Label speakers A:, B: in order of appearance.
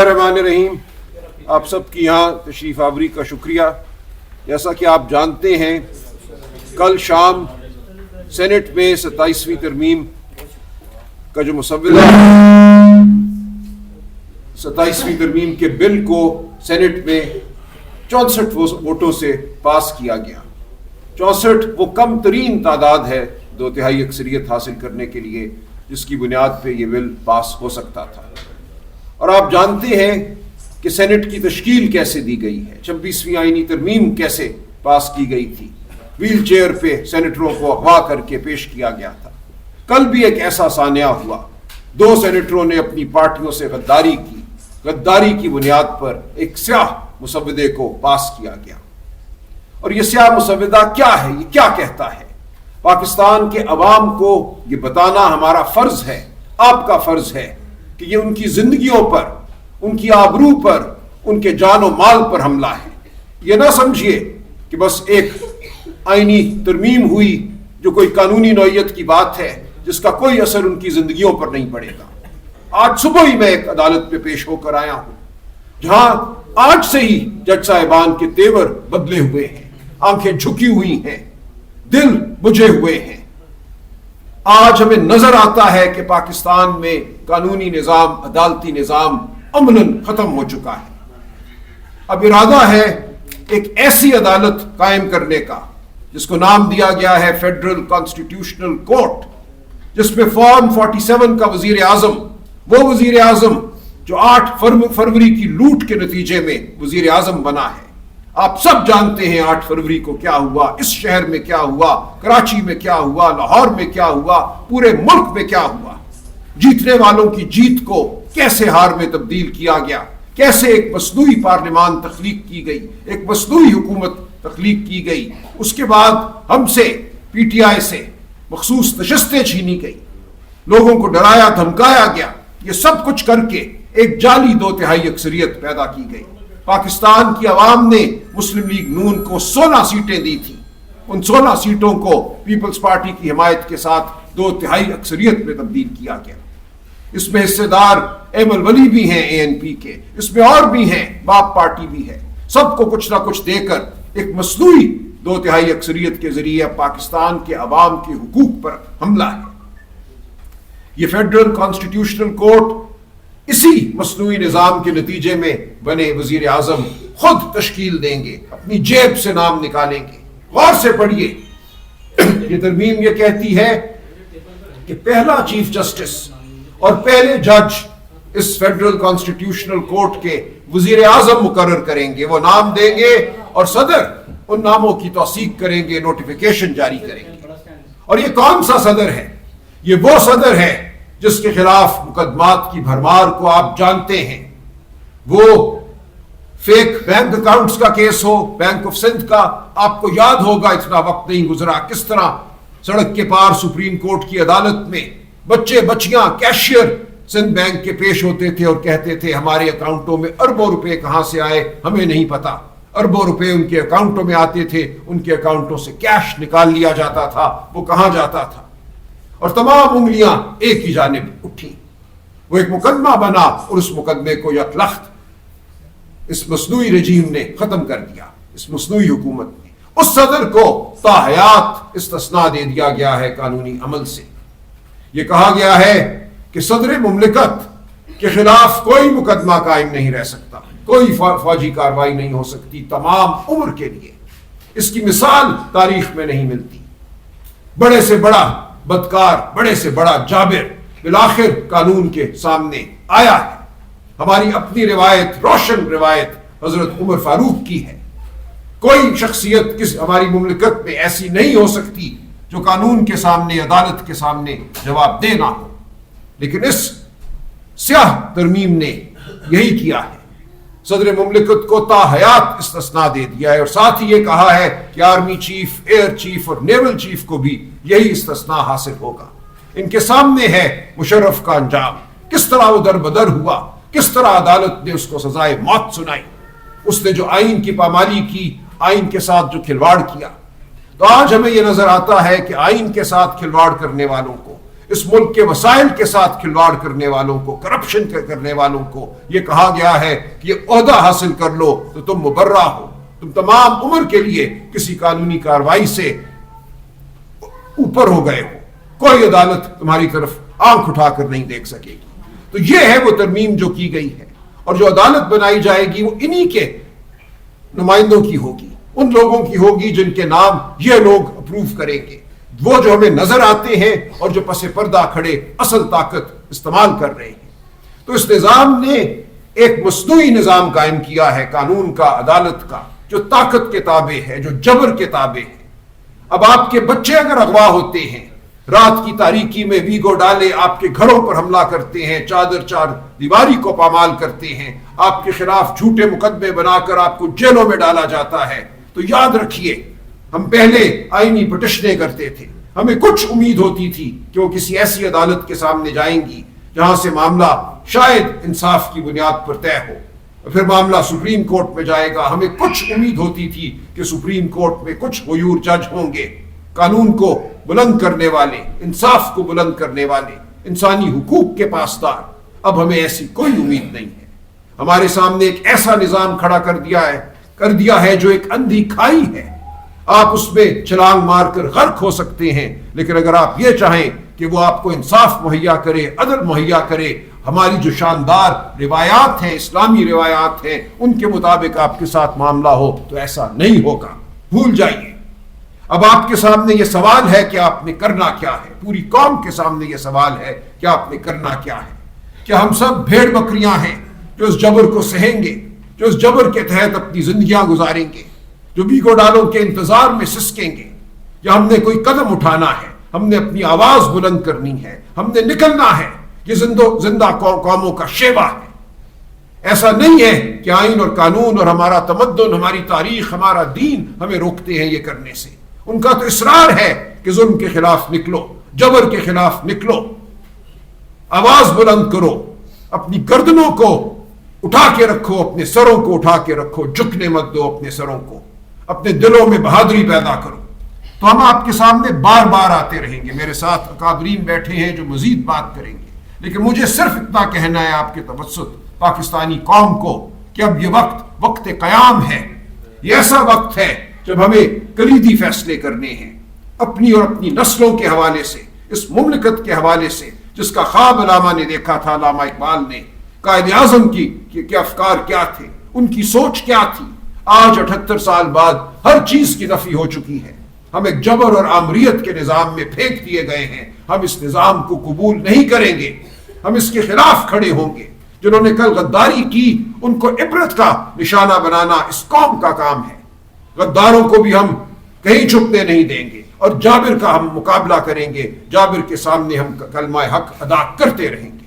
A: الرحمن الرحیم. آپ سب کی یہاں تشریف آوری کا شکریہ. جیسا کہ آپ جانتے ہیں کل شام سینٹ میں 27ویں ترمیم کا جو مسودہ 27ویں ترمیم کے بل کو سینٹ میں 64 ووٹوں سے پاس کیا گیا. 64 وہ کم ترین تعداد ہے 2/3 اکثریت حاصل کرنے کے لیے جس کی بنیاد پہ یہ بل پاس ہو سکتا تھا. اور آپ جانتے ہیں کہ سینٹ کی تشکیل کیسے دی گئی ہے. 26ویں آئینی ترمیم کیسے پاس کی گئی تھی. ویل چیئر پہ سینیٹروں کو اغوا کر کے پیش کیا گیا تھا. کل بھی ایک ایسا سانحہ ہوا. 2 سینیٹروں نے اپنی پارٹیوں سے غداری کی. غداری کی بنیاد پر ایک سیاہ مسودے کو پاس کیا گیا. اور یہ سیاہ مسودہ کیا ہے؟ یہ کیا کہتا ہے؟ پاکستان کے عوام کو یہ بتانا ہمارا فرض ہے، آپ کا فرض ہے کہ یہ ان کی زندگیوں پر، ان کی آبرو پر، ان کے جان و مال پر حملہ ہے. یہ نہ سمجھیے کہ بس ایک آئینی ترمیم ہوئی جو کوئی قانونی نوعیت کی بات ہے جس کا کوئی اثر ان کی زندگیوں پر نہیں پڑے گا. آج صبح ہی میں ایک عدالت پہ پیش ہو کر آیا ہوں جہاں آج سے ہی جج صاحبان کے تیور بدلے ہوئے ہیں، آنکھیں جھکی ہوئی ہیں، دل بجھے ہوئے ہیں. آج ہمیں نظر آتا ہے کہ پاکستان میں قانونی نظام، عدالتی نظام عملاً ختم ہو چکا ہے. اب ارادہ ہے ایک ایسی عدالت قائم کرنے کا جس کو نام دیا گیا ہے فیڈرل کانسٹیٹیوشنل کورٹ، جس میں فارم 47 کا وزیر اعظم، وہ وزیر اعظم جو 8 فروری کی لوٹ کے نتیجے میں وزیر اعظم بنا ہے. آپ سب جانتے ہیں 8 فروری کو کیا ہوا، اس شہر میں کیا ہوا، کراچی میں کیا ہوا، لاہور میں کیا ہوا، پورے ملک میں کیا ہوا. جیتنے والوں کی جیت کو کیسے ہار میں تبدیل کیا گیا، کیسے ایک مصنوعی پارلیمان تخلیق کی گئی، ایک مصنوعی حکومت تخلیق کی گئی. اس کے بعد ہم سے پی ٹی آئی سے مخصوص نشستیں چھینی گئی، لوگوں کو ڈرایا دھمکایا گیا. یہ سب کچھ کر کے ایک جعلی 2/3 اکثریت پیدا کی گئی. پاکستان کی عوام نے مسلم لیگ نون کو 16 سیٹیں دی تھی. ان 16 سیٹوں کو پیپلز پارٹی کی حمایت کے ساتھ 2/3 اکثریت میں تبدیل کیا گیا. اس میں حصے دار ایمل ولی بھی ہیں اے این پی کے، اس میں اور بھی ہیں، باپ پارٹی بھی ہے. سب کو کچھ نہ کچھ دے کر ایک مصنوعی 2/3 اکثریت کے ذریعے پاکستان کے عوام کے حقوق پر حملہ ہے. یہ فیڈرل کانسٹیٹیوشنل کورٹ اسی مصنوعی نظام کے نتیجے میں بنے وزیر اعظم خود تشکیل دیں گے، اپنی جیب سے نام نکالیں گے. غور سے پڑھیے، یہ ترمیم یہ کہتی ہے کہ پہلا چیف جسٹس اور پہلے جج اس فیڈرل کانسٹیٹیوشنل کورٹ کے وزیر اعظم مقرر کریں گے. وہ نام دیں گے اور صدر ان ناموں کی توثیق کریں گے، نوٹیفیکیشن جاری کریں گے. اور یہ کون سا صدر ہے؟ یہ وہ صدر ہے جس کے خلاف مقدمات کی بھرمار کو آپ جانتے ہیں. وہ فیک بینک اکاؤنٹس کا case who, bank of Sindh کا، آپ کو یاد ہوگا اتنا وقت نہیں گزرا کس طرح سڑک کے پار سپریم کورٹ کی عدالت میں بچے بچیاں کیشیئر سندھ بینک کے پیش ہوتے تھے اور کہتے تھے ہمارے اکاؤنٹوں میں اربوں روپے کہاں سے آئے ہمیں نہیں پتا. اربوں روپے ان کے اکاؤنٹوں میں آتے تھے، ان کے اکاؤنٹوں سے کیش نکال لیا جاتا تھا، وہ کہاں جاتا تھا. اور تمام انگلیاں ایک ہی جانب اٹھی. وہ ایک مقدمہ بنا اور اس مقدمے کو یکلخت اس مصنوعی رجیم نے ختم کر دیا. اس مصنوعی حکومت نے اس صدر کو تا حیات استثناء دے دیا گیا ہے قانونی عمل سے. یہ کہا گیا ہے کہ صدر مملکت کے خلاف کوئی مقدمہ قائم نہیں رہ سکتا، کوئی فوجی کارروائی نہیں ہو سکتی تمام عمر کے لیے. اس کی مثال تاریخ میں نہیں ملتی. بڑے سے بڑا بدکار، بڑے سے بڑا جابر بالآخر قانون کے سامنے آیا ہے. ہماری اپنی روایت، روشن روایت حضرت عمر فاروق کی ہے. کوئی شخصیت ہماری مملکت میں ایسی نہیں ہو سکتی جو قانون کے سامنے، عدالت کے سامنے جواب دے نہ ہو. لیکن اس سیاہ ترمیم نے یہی کیا ہے، صدر مملکت کو تا حیات استثناء دے دیا ہے. اور ساتھ ہی یہ کہا ہے کہ آرمی چیف، ایئر چیف اور نیول چیف کو بھی یہی استثناء حاصل ہوگا. ان کے سامنے ہے مشرف کا انجام، کس طرح وہ در بدر ہوا، کس طرح عدالت نے اس کو سزائے موت سنائی. اس نے جو آئین کی پامالی کی، آئین کے ساتھ جو کھلواڑ کیا. تو آج ہمیں یہ نظر آتا ہے کہ آئین کے ساتھ کھلواڑ کرنے والوں کو، اس ملک کے وسائل کے ساتھ کھلواڑ کرنے والوں کو، کرپشن کرنے والوں کو یہ کہا گیا ہے کہ یہ عہدہ حاصل کر لو تو تم مبرہ ہو، تم تمام عمر کے لیے کسی قانونی کارروائی سے اوپر ہو گئے ہو، کوئی عدالت تمہاری طرف آنکھ اٹھا کر نہیں دیکھ سکے گی۔ تو یہ ہے وہ ترمیم جو کی گئی ہے، اور جو عدالت بنائی جائے گی وہ انہی کے نمائندوں کی ہوگی، ان لوگوں کی ہوگی جن کے نام یہ لوگ اپروو کریں گے، وہ جو ہمیں نظر آتے ہیں اور جو پس پردہ کھڑے اصل طاقت استعمال کر رہے ہیں۔ تو اس نظام نے ایک مصنوعی نظام قائم کیا ہے، قانون کا، عدالت کا، جو طاقت کے تابع ہے، جو جبر کے تابع ہے۔ اب آپ کے بچے اگر اغوا ہوتے ہیں، رات کی تاریکی میں ویگو ڈالے آپ کے گھروں پر حملہ کرتے ہیں، چار دیواری کو پامال کرتے ہیں، آپ کے خلاف جھوٹے مقدمے بنا کر آپ کو جیلوں میں ڈالا جاتا ہے، تو یاد رکھیے ہم پہلے آئینی پٹیشنیں کرتے تھے، ہمیں کچھ امید ہوتی تھی کہ وہ کسی ایسی عدالت کے سامنے جائیں گی جہاں سے معاملہ شاید انصاف کی بنیاد پر طے ہو، پھر معاملہ سپریم کورٹ میں جائے گا، ہمیں کچھ امید ہوتی تھی کہ سپریم کورٹ میں کچھ غیور جج ہوں گے، قانون کو بلند کرنے والے، انصاف کو بلند کرنے والے، انسانی حقوق کے پاسدار۔ اب ہمیں ایسی کوئی امید نہیں ہے، ہمارے سامنے ایک ایسا نظام کھڑا کر دیا ہے جو ایک اندھی کھائی ہے، آپ اس میں چھلانگ مار کر غرق ہو سکتے ہیں، لیکن اگر آپ یہ چاہیں کہ وہ آپ کو انصاف مہیا کرے، عدل مہیا کرے، ہماری جو شاندار روایات ہیں، اسلامی روایات ہیں، ان کے مطابق آپ کے ساتھ معاملہ ہو تو ایسا نہیں ہوگا، بھول جائیے۔ اب آپ کے سامنے یہ سوال ہے کہ آپ نے کرنا کیا ہے، پوری قوم کے سامنے یہ سوال ہے کہ آپ نے کرنا کیا ہے۔ کیا ہم سب بھیڑ بکریاں ہیں جو اس جبر کو سہیں گے، جو اس جبر کے تحت اپنی زندگیاں گزاریں گے، جو ویگو ڈالوں کے انتظار میں سسکیں گے؟ یا ہم نے کوئی قدم اٹھانا ہے، ہم نے اپنی آواز بلند کرنی ہے، ہم نے نکلنا ہے؟ یہ زندہ قوموں کا شیوا ہے۔ ایسا نہیں ہے کہ آئین اور قانون اور ہمارا تمدن، ہماری تاریخ، ہمارا دین ہمیں روکتے ہیں یہ کرنے سے۔ ان کا تو اصرار ہے کہ ظلم کے خلاف نکلو، جبر کے خلاف نکلو، آواز بلند کرو، اپنی گردنوں کو اٹھا کے رکھو، اپنے سروں کو اٹھا کے رکھو، جھکنے مت دو اپنے سروں کو، اپنے دلوں میں بہادری پیدا کرو۔ تو ہم آپ کے سامنے بار بار آتے رہیں گے، میرے ساتھ اکابرین بیٹھے ہیں جو مزید بات کریں گے، لیکن مجھے صرف اتنا کہنا ہے آپ کے توسط پاکستانی قوم کو کہ اب یہ وقت قیام ہے، یہ ایسا وقت ہے جب ہمیں کلیدی فیصلے کرنے ہیں، اپنی اور اپنی نسلوں کے حوالے سے، اس مملکت کے حوالے سے جس کا خواب علامہ نے دیکھا تھا، علامہ اقبال نے، قائد اعظم کی افکار کیا تھے، ان کی سوچ کیا تھی۔ آج 78 سال بعد ہر چیز کی نفی ہو چکی ہے، ہم ایک جبر اور آمریت کے نظام میں پھینک دیے گئے ہیں، ہم اس نظام کو قبول نہیں کریں گے، ہم اس کے خلاف کھڑے ہوں گے۔ جنہوں نے کل غداری کی ان کو عبرت کا نشانہ بنانا اس قوم کا کام ہے، غداروں کو بھی ہم کہیں چھپنے نہیں دیں گے، اور جابر کا ہم مقابلہ کریں گے، جابر کے سامنے ہم کلمہ حق ادا کرتے رہیں گے۔